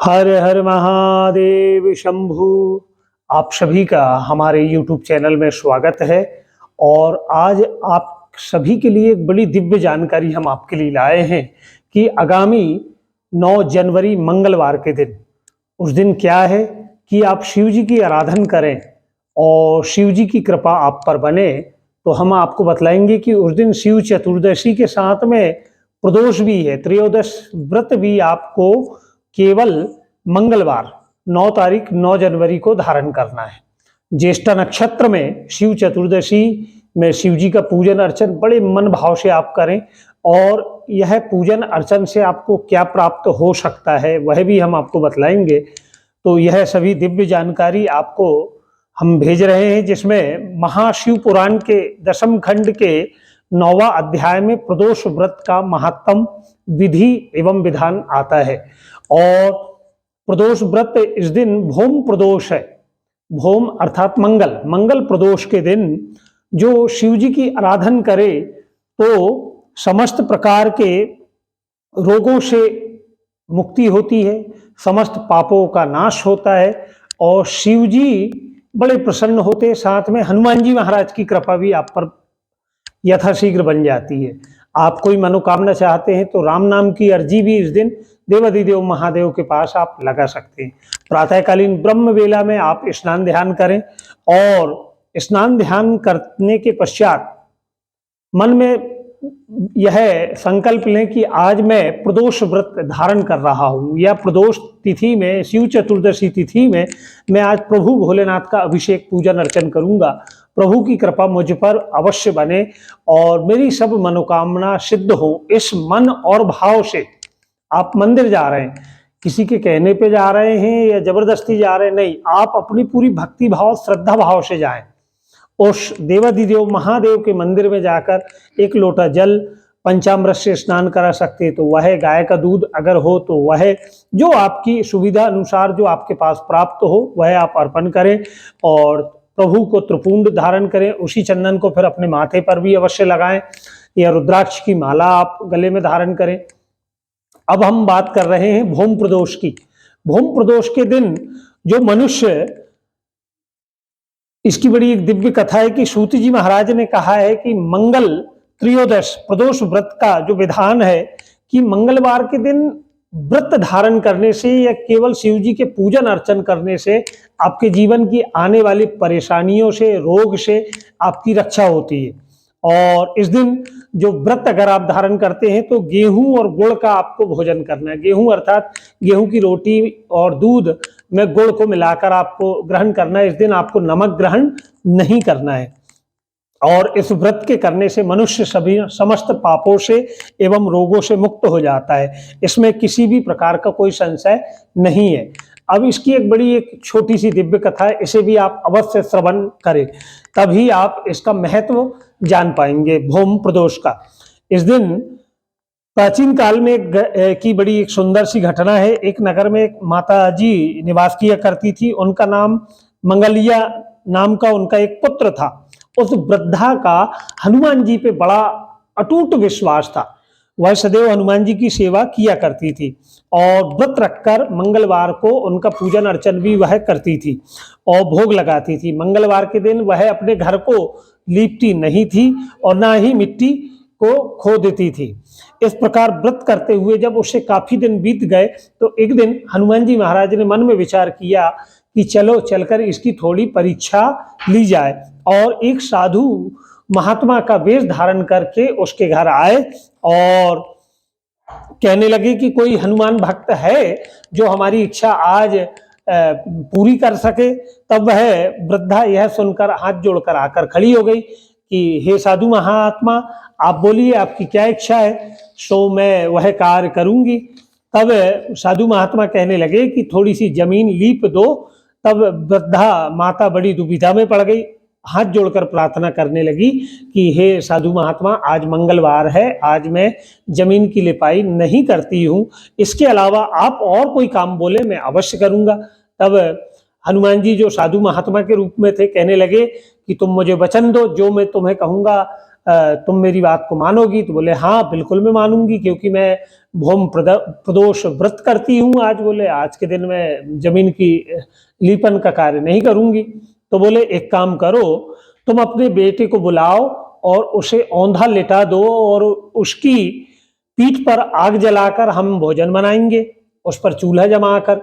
हर हर महादेव शंभु। आप सभी का हमारे YouTube चैनल में स्वागत है। और आज आप सभी के लिए एक बड़ी दिव्य जानकारी हम आपके लिए लाए हैं कि आगामी 9 जनवरी मंगलवार के दिन, उस दिन क्या है कि आप शिव जी की आराधना करें और शिव जी की कृपा आप पर बने। तो हम आपको बतलाएंगे कि उस दिन शिव चतुर्दशी के साथ में प्रदोष भी है, त्रयोदश व्रत भी आपको केवल मंगलवार 9 जनवरी को धारण करना है। ज्येष्ठा नक्षत्र में शिव चतुर्दशी में शिव जी का पूजन अर्चन बड़े मन भाव से आप करें, और यह पूजन अर्चन से आपको क्या प्राप्त हो सकता है वह भी हम आपको बतलाएंगे। तो यह सभी दिव्य जानकारी आपको हम भेज रहे हैं, जिसमें महाशिव पुराण के 10वें खंड के 9वां अध्याय में प्रदोष व्रत का महत्तम विधि एवं विधान आता है। और प्रदोष व्रत इस दिन भौम प्रदोष है। भौम अर्थात मंगल, मंगल प्रदोष के दिन जो शिव जी की आराधना करे तो समस्त प्रकार के रोगों से मुक्ति होती है, समस्त पापों का नाश होता है और शिव जी बड़े प्रसन्न होते। साथ में हनुमान जी महाराज की कृपा भी आप पर यथाशीघ्र बन जाती है। आप कोई मनोकामना चाहते हैं तो राम नाम की अर्जी भी इस दिन देवाधिदेव महादेव के पास आप लगा सकते हैं। प्रातःकालीन ब्रह्म वेला में आप स्नान ध्यान करें, और स्नान ध्यान करने के पश्चात मन में यह संकल्प लें कि आज मैं प्रदोष व्रत धारण कर रहा हूँ, या प्रदोष तिथि में, शिव चतुर्दशी तिथि में मैं आज प्रभु भोलेनाथ का अभिषेक पूजन अर्चन करूंगा। प्रभु की कृपा मुझ पर अवश्य बने और मेरी सब मनोकामना सिद्ध हो। इस मन और भाव से आप मंदिर जा रहे हैं, किसी के कहने पे जा रहे हैं या जबरदस्ती जा रहे हैं, नहीं, आप अपनी पूरी भक्ति भाव श्रद्धा भाव से जाएं। उस देवाधिदेव महादेव के मंदिर में जाकर एक लोटा जल पंचामृत से स्नान करा सकते हैं तो वह, गाय का दूध अगर हो तो वह, जो आपकी सुविधा अनुसार जो आपके पास प्राप्त हो वह आप अर्पण करें और प्रभु को त्रिपुंड धारण करें। उसी चंदन को फिर अपने माथे पर भी अवश्य लगाएं, या रुद्राक्ष की माला आप गले में धारण करें। अब हम बात कर रहे हैं भौम प्रदोष की। भौम प्रदोष के दिन जो मनुष्य, इसकी बड़ी एक दिव्य कथा है कि सूत जी महाराज ने कहा है कि मंगल त्रयोदश प्रदोष व्रत का जो विधान है कि मंगलवार के दिन व्रत धारण करने से या केवल शिव जी के पूजन अर्चन करने से आपके जीवन की आने वाली परेशानियों से, रोग से आपकी रक्षा होती है। और इस दिन जो व्रत अगर आप धारण करते हैं तो गेहूं और गुड़ का आपको भोजन करना है। गेहूं अर्थात गेहूं की रोटी और दूध में गुड़ को मिलाकर आपको ग्रहण करना है। इस दिन आपको नमक ग्रहण नहीं करना है। और इस व्रत के करने से मनुष्य सभी समस्त पापों से एवं रोगों से मुक्त हो जाता है। इसमें किसी भी प्रकार का कोई संशय नहीं है। अब इसकी एक बड़ी एक छोटी सी दिव्य कथा है, इसे भी आप अवश्य श्रवण करें, तभी आप इसका महत्व जान पाएंगे। भौम प्रदोष का इस दिन प्राचीन काल में की बड़ी एक सुंदर सी घटना है। एक नगर में एक माता जी निवास किया करती थी। उनका नाम मंगलिया नाम का उनका एक पुत्र था। उस वृद्धा का हनुमान जी पे बड़ा अटूट विश्वास था। वह सदैव हनुमान जी की सेवा किया करती थी और व्रत रखकर मंगलवार को उनका पूजन अर्चन भी वह करती थी और भोग लगाती थी। मंगलवार के दिन वह अपने घर को लीपती नहीं थी और ना ही मिट्टी को खो देती थी। इस प्रकार व्रत करते हुए जब उससे काफी दिन बीत गए तो एक दिन हनुमान जी महाराज ने मन में विचार किया कि चलो चलकर इसकी थोड़ी परीक्षा ली जाए, और एक साधु महात्मा का वेश धारण करके उसके घर आए और कहने लगे कि कोई हनुमान भक्त है जो हमारी इच्छा आज पूरी कर सके। तब वह वृद्धा यह सुनकर हाथ जोड़कर आकर खड़ी हो गई कि हे साधु महात्मा, आप बोलिए आपकी क्या इच्छा है, सो मैं वह कार्य करूंगी। तब साधु महात्मा कहने लगे कि थोड़ी सी जमीन लीप दो। तब वृद्धा माता बड़ी दुविधा में पड़ गई, हाथ जोड़कर प्रार्थना करने लगी कि हे साधु महात्मा, आज मंगलवार है, आज मैं जमीन की लिपाई नहीं करती हूँ, इसके अलावा आप और कोई काम बोले मैं अवश्य करूंगा। तब हनुमान जी जो साधु महात्मा के रूप में थे कहने लगे कि तुम मुझे वचन दो, जो मैं तुम्हें कहूंगा तुम मेरी बात को मानोगी? तो बोले हाँ बिल्कुल मैं मानूंगी, क्योंकि मैं भूम प्रदोष व्रत करती हूँ। आज बोले आज के दिन मैं जमीन की लीपन का कार्य नहीं करूंगी। तो बोले एक काम करो, तुम अपने बेटे को बुलाओ और उसे औंधा लिटा दो और उसकी पीठ पर आग जलाकर हम भोजन बनाएंगे, उस पर चूल्हा जमाकर।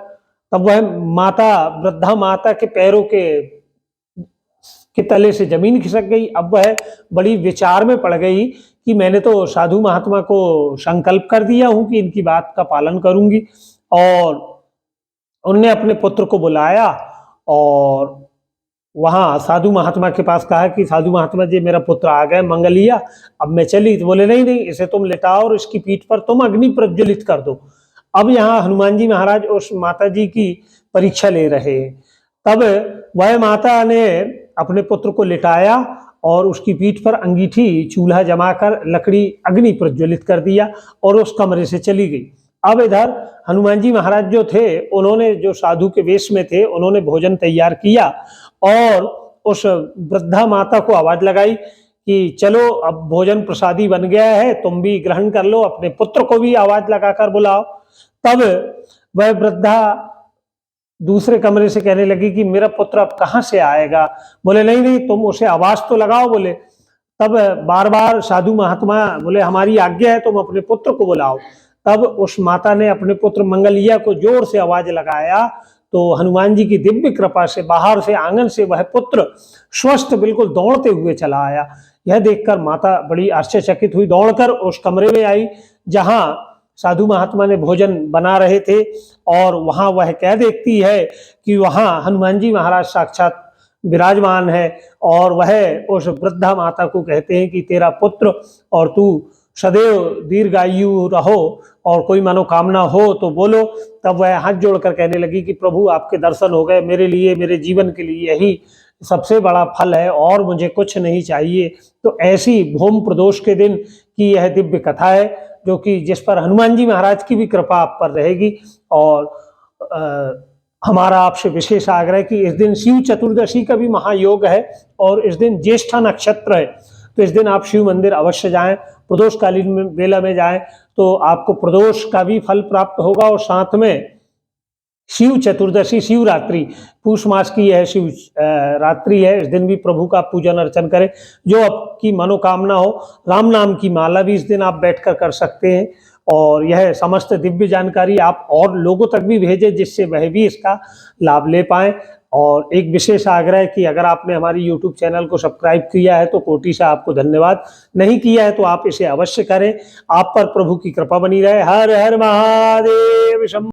तब वह माता, वृद्धा माता के पैरों के तले से जमीन खिसक गई। अब वह बड़ी विचार में पड़ गई कि मैंने तो साधु महात्मा को संकल्प कर दिया हूं कि इनकी बात का पालन करूंगी। और उनने अपने पुत्र को बुलाया और वहां साधु महात्मा के पास कहा कि साधु महात्मा जी मेरा पुत्र आ गए, मंगलिया, अब मैं चली। तो बोले नहीं नहीं, इसे तुम लिटाओ और इसकी पीठ पर तुम अग्नि प्रज्वलित कर दो। अब यहाँ हनुमान जी महाराज उस माता जी की परीक्षा ले रहे हैं। तब वह माता ने अपने पुत्र को लिटाया और उसकी पीठ पर अंगीठी चूल्हा जमाकर लकड़ी अग्नि प्रज्वलित कर दिया और उस कमरे से चली गई। अब इधर हनुमान जी महाराज जो थे, उन्होंने जो साधु के वेश में थे, उन्होंने भोजन तैयार किया और उस वृद्धा माता को आवाज लगाई कि चलो अब भोजन प्रसादी बन गया है, तुम भी ग्रहण कर लो, अपने पुत्र को भी आवाज लगाकर बुलाओ। तब वह वृद्धा दूसरे कमरे से कहने लगी कि मेरा पुत्र अब कहाँ से आएगा? बोले नहीं नहीं, तुम उसे आवाज तो लगाओ। बोले तब बार बार साधु महात्मा बोले हमारी आज्ञा है, तुम अपने पुत्र को बुलाओ। तब उस माता ने अपने पुत्र मंगलिया को जोर से आवाज लगाया तो हनुमान जी की दिव्य कृपा से बाहर से आंगन से वह पुत्र स्वस्थ बिल्कुल दौड़ते हुए चला आया। यह देखकर माता बड़ी आश्चर्यचकित हुई, दौड़कर उस कमरे में आई जहां साधु महात्मा ने भोजन बना रहे थे और वहां वह क्या देखती है कि वहां हनुमान जी महाराज साक्षात विराजमान है और वह उस वृद्धा माता को कहते हैं कि तेरा पुत्र और तू सदैव दीर्घायु रहो और कोई मनोकामना हो तो बोलो। तब वह हाथ जोड़कर कहने लगी कि प्रभु आपके दर्शन हो गए, मेरे लिए, मेरे जीवन के लिए यही सबसे बड़ा फल है और मुझे कुछ नहीं चाहिए। तो ऐसी भूम प्रदोष के दिन की यह दिव्य कथा है, जो कि जिस पर हनुमान जी महाराज की भी कृपा आप पर रहेगी। और हमारा आपसे विशेष आग्रह कि इस दिन शिव चतुर्दशी का भी महायोग है और इस दिन ज्येष्ठा नक्षत्र है, तो इस दिन आप शिव मंदिर अवश्य जाएं, प्रदोषकालीन वेला में जाएं तो आपको प्रदोष का भी फल प्राप्त होगा और साथ में शिव चतुर्दशी, शिवरात्रि, पूष मास की यह शिव रात्रि है। इस दिन भी प्रभु का पूजन अर्चन करें, जो आपकी मनोकामना हो। राम नाम की माला भी इस दिन आप बैठकर कर सकते हैं और यह समस्त दिव्य जानकारी आप और लोगों तक भी भेजें जिससे वह भी इसका लाभ ले पाएं। और एक विशेष आग्रह कि अगर आपने हमारी YouTube चैनल को सब्सक्राइब किया है तो कोटि से आपको धन्यवाद, नहीं किया है तो आप इसे अवश्य करें। आप पर प्रभु की कृपा बनी रहे। हर हर महादेव।